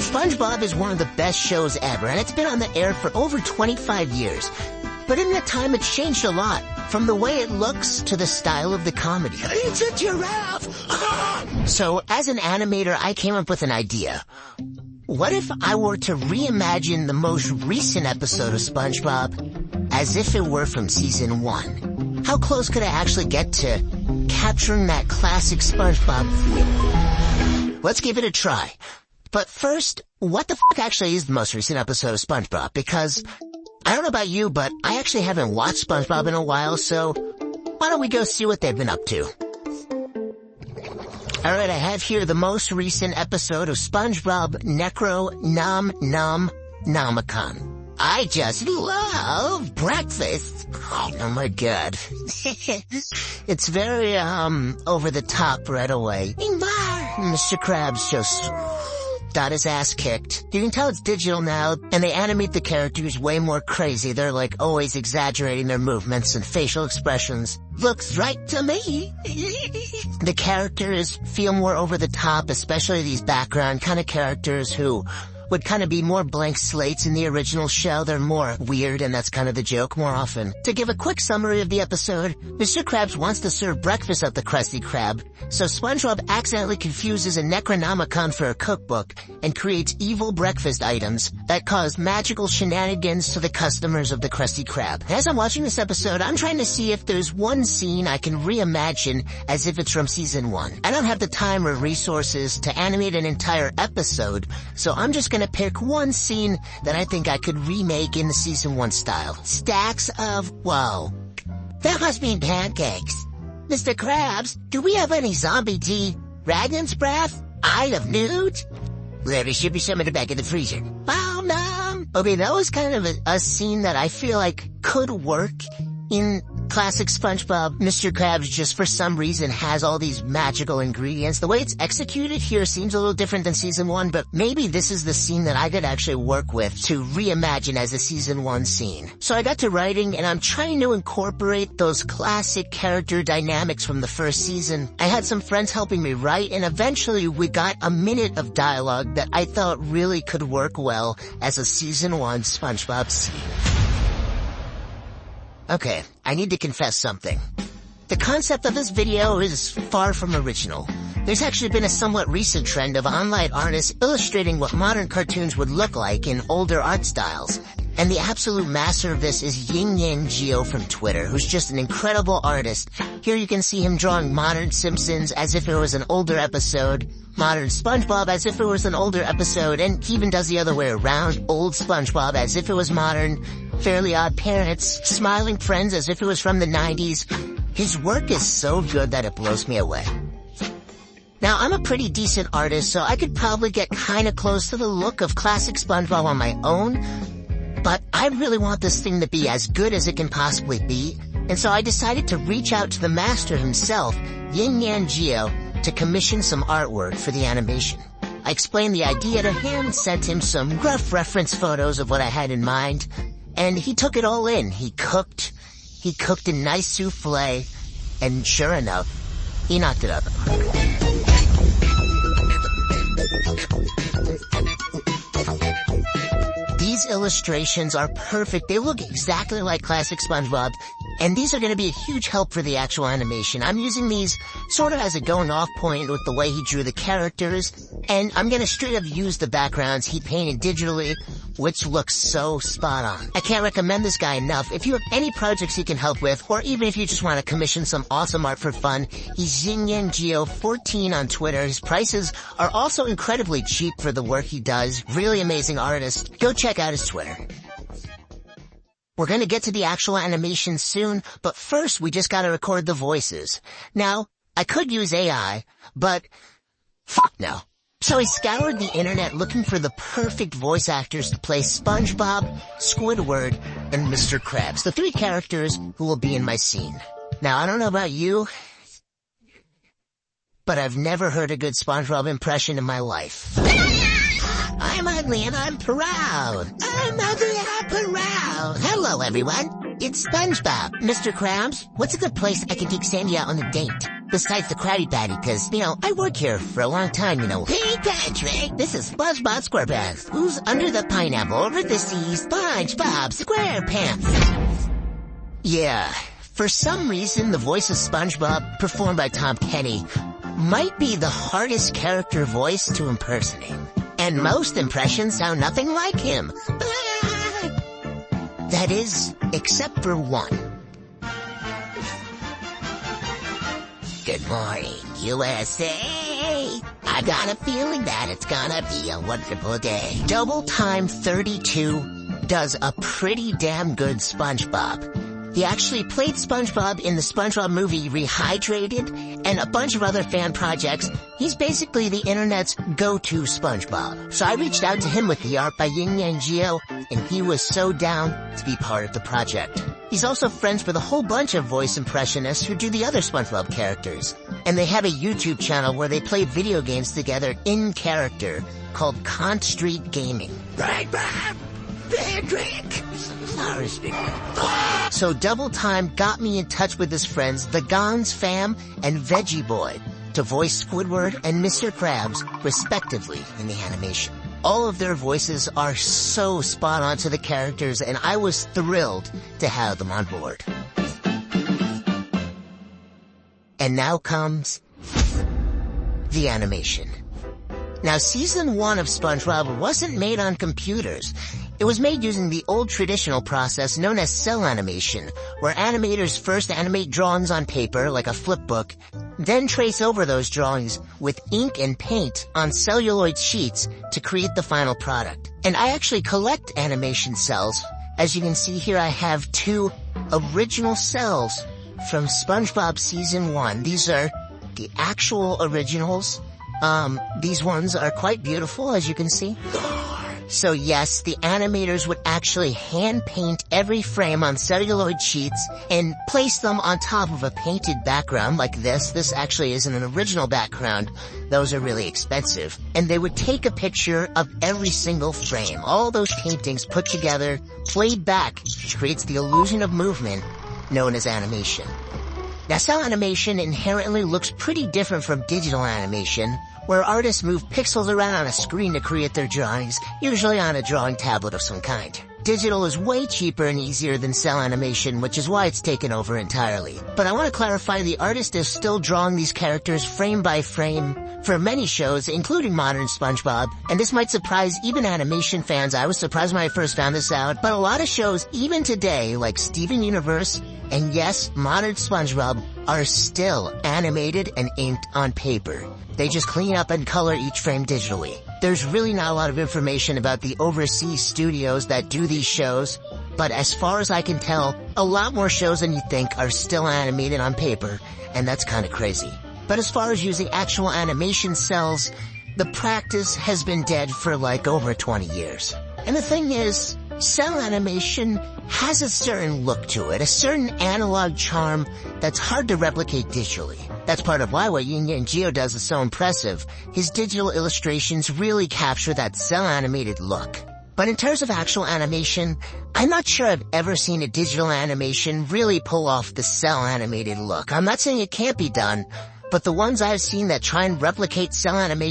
SpongeBob is one of the best shows ever, and it's been on the air for over 25 years. But in that time, it's changed a lot, from the way it looks to the style of the comedy. It's a giraffe! So, as an animator, I came up with an idea. What if I were to reimagine the most recent episode of SpongeBob as if it were from season 1? How close could I actually get to capturing that classic SpongeBob feel? Let's give it a try. But first, what the fuck actually is the most recent episode of SpongeBob? Because I don't know about you, but I actually haven't watched SpongeBob in a while, so why don't we go see what they've been up to? Alright, I have here the most recent episode of SpongeBob Necro Nom Nom Nomicon. I just love breakfast. Oh my god. It's very, over the top right away. Mr. Krabs just got his ass kicked. You can tell it's digital now, and they animate the characters way more crazy. They're like always exaggerating their movements and facial expressions. Looks right to me. The characters feel more over the top, especially these background kind of characters who would kind of be more blank slates in the original show. They're more weird, and that's kind of the joke more often. To give a quick summary of the episode, Mr. Krabs wants to serve breakfast at the Krusty Krab, so SpongeBob accidentally confuses a Necronomicon for a cookbook and creates evil breakfast items that cause magical shenanigans to the customers of the Krusty Krab. As I'm watching this episode, I'm trying to see if there's one scene I can reimagine as if it's from season 1. I don't have the time or resources to animate an entire episode, so I'm just gonna pick one scene that I think I could remake in the season 1 style. Stacks of, whoa. That must mean pancakes. Mr. Krabs, do we have any zombie tea? Dragon's breath? Eye of newt? There should be some in the back of the freezer. Oh, no. Okay, that was kind of a scene that I feel like could work in classic SpongeBob. Mr. Krabs just for some reason has all these magical ingredients. The way it's executed here seems a little different than season 1, but maybe this is the scene that I could actually work with to reimagine as a season 1 scene. So I got to writing, and I'm trying to incorporate those classic character dynamics from the first season. I had some friends helping me write, and eventually we got a minute of dialogue that I thought really could work well as a season 1 SpongeBob scene. Okay, I need to confess something. The concept of this video is far from original. There's actually been a somewhat recent trend of online artists illustrating what modern cartoons would look like in older art styles. And the absolute master of this is Yin Yang Geo from Twitter, who's just an incredible artist. Here you can see him drawing modern Simpsons as if it was an older episode, modern SpongeBob as if it was an older episode, and he even does the other way around, old SpongeBob as if it was modern, Fairly Odd Parents, Smiling Friends as if it was from the 90s. His work is so good that it blows me away. Now, I'm a pretty decent artist, so I could probably get kinda close to the look of classic SpongeBob on my own, but I really want this thing to be as good as it can possibly be, and so I decided to reach out to the master himself, Yin Yang Geo, to commission some artwork for the animation. I explained the idea to him, sent him some rough reference photos of what I had in mind, and he took it all in. He cooked a nice souffle, and sure enough, he knocked it up. These illustrations are perfect. They look exactly like classic SpongeBob, and these are going to be a huge help for the actual animation. I'm using these sort of as a going off point with the way he drew the characters, and I'm going to straight up use the backgrounds he painted digitally, which looks so spot on. I can't recommend this guy enough. If you have any projects he can help with, or even if you just want to commission some awesome art for fun, he's XingYangGeo14 on Twitter. His prices are also incredibly cheap for the work he does. Really amazing artist. Go check out his Twitter. We're gonna get to the actual animation soon, but first we just gotta record the voices. Now, I could use AI, but fuck no. So I scoured the internet looking for the perfect voice actors to play SpongeBob, Squidward, and Mr. Krabs, the 3 characters who will be in my scene. Now, I don't know about you, but I've never heard a good SpongeBob impression in my life. I'm ugly and I'm proud. I'm ugly and I'm proud. Hello, everyone. It's SpongeBob. Mr. Krabs, what's a good place I can take Sandy out on a date? Besides the Krabby Patty, because, I work here for a long time, Hey, Patrick, this is SpongeBob SquarePants. Who's under the pineapple over the sea? SpongeBob SquarePants. Yeah, for some reason, the voice of SpongeBob, performed by Tom Kenny, might be the hardest character voice to impersonate. And most impressions sound nothing like him. That is, except for one. Good morning, USA. I got a feeling that it's gonna be a wonderful day. Double Time 32 does a pretty damn good SpongeBob. He actually played SpongeBob in the SpongeBob movie Rehydrated and a bunch of other fan projects. He's basically the internet's go-to SpongeBob. So I reached out to him with the art by Yin Yang Geo, and he was so down to be part of the project. He's also friends with a whole bunch of voice impressionists who do the other SpongeBob characters. And they have a YouTube channel where they play video games together in character called Conch Street Gaming. Right, Patrick. So Double Time got me in touch with his friends, the Gons Fam and Veggie Boy, to voice Squidward and Mr. Krabs, respectively, in the animation. All of their voices are so spot on to the characters, and I was thrilled to have them on board. And now comes the animation. Now, season 1 of SpongeBob wasn't made on computers. It was made using the old traditional process known as cell animation, where animators first animate drawings on paper, like a flip book, then trace over those drawings with ink and paint on celluloid sheets to create the final product. And I actually collect animation cells. As you can see here, I have 2 original cells from SpongeBob Season 1. These are the actual originals. These ones are quite beautiful, as you can see. So yes, the animators would actually hand paint every frame on celluloid sheets and place them on top of a painted background like this. This actually isn't an original background. Those are really expensive. And they would take a picture of every single frame. All those paintings put together, played back, creates the illusion of movement known as animation. Now, cell animation inherently looks pretty different from digital animation, where artists move pixels around on a screen to create their drawings, usually on a drawing tablet of some kind. Digital is way cheaper and easier than cell animation, which is why it's taken over entirely. But I want to clarify the artist is still drawing these characters frame by frame for many shows, including modern SpongeBob. And this might surprise even animation fans. I was surprised when I first found this out. But a lot of shows, even today, like Steven Universe and yes, modern SpongeBob, are still animated and inked on paper. They just clean up and color each frame digitally. There's really not a lot of information about the overseas studios that do these shows, but as far as I can tell, a lot more shows than you think are still animated on paper, and that's kind of crazy. But as far as using actual animation cells, the practice has been dead for like over 20 years. And the thing is, cell animation has a certain look to it, a certain analog charm that's hard to replicate digitally. That's part of why what Yin Yang Geo does is so impressive. His digital illustrations really capture that cell-animated look. But in terms of actual animation, I'm not sure I've ever seen a digital animation really pull off the cell-animated look. I'm not saying it can't be done, but the ones I've seen that try and replicate cell animation